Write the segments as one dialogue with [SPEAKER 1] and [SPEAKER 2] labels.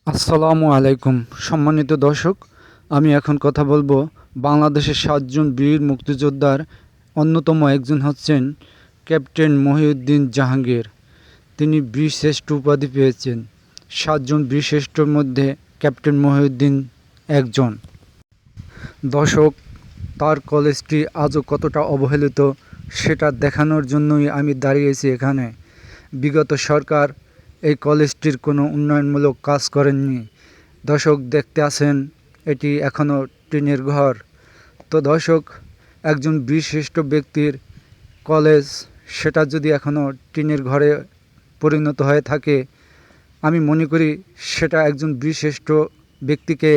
[SPEAKER 1] আসসালামু আলাইকুম সম্মানিত দর্শক, আমি এখন কথা বলবো বাংলাদেশের 7 জন বীর মুক্তিযোদ্ধার অন্যতম একজন হচ্ছেন ক্যাপ্টেন মহিউদ্দিন জাহাঙ্গীর। তিনি বীরশ্রেষ্ঠ উপাধি পেয়েছেন। 7 জন বীরশ্রেষ্ঠর মধ্যে ক্যাপ্টেন মহিউদ্দিন একজন। দর্শক, তার কলেজটি আজও কতটা অবহেলিত সেটা দেখানোর জন্যই আমি দাঁড়িয়েছি এখানে। বিগত সরকার এই কলেজটির কোনো উন্নয়নমূলক কাজ করেননি। দর্শক, দেখতে আছেন এটি এখনও টিনের ঘর। তো দর্শক, একজন বীরশ্রেষ্ঠ ব্যক্তির কলেজ সেটা যদি এখনও টিনের ঘরে পরিণত হয়ে থাকে, আমি মনে করি সেটা একজন বীরশ্রেষ্ঠ ব্যক্তিকে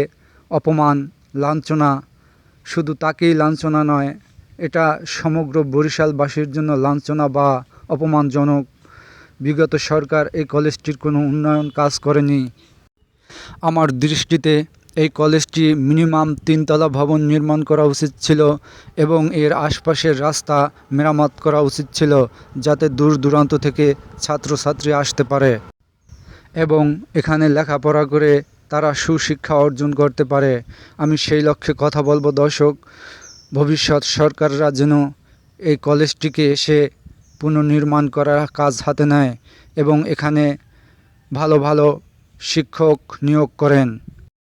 [SPEAKER 1] অপমান, লাঞ্ছনা, শুধু তাকেই লাঞ্ছনা নয়, এটা সমগ্র বরিশালবাসীর জন্য লাঞ্ছনা বা অপমানজনক। বিগত সরকার এই কলেজটির কোনো উন্নয়ন কাজ করেনি। আমার দৃষ্টিতে এই কলেজটি মিনিমাম 3 তলা ভবন নির্মাণ করা উচিত ছিল এবং এর আশপাশের রাস্তা মেরামত করা উচিত ছিল, যাতে দূর দূরান্ত থেকে ছাত্রছাত্রী আসতে পারে এবং এখানে লেখাপড়া করে তারা সুশিক্ষা অর্জন করতে পারে। আমি সেই লক্ষ্যে কথা বলবো দর্শক, ভবিষ্যৎ সরকাররা যেন এই কলেজটিকে এসে পুনর্নির্মাণ করার কাজ হাতে নেয় এবং এখানে ভালো ভালো শিক্ষক নিয়োগ করেন।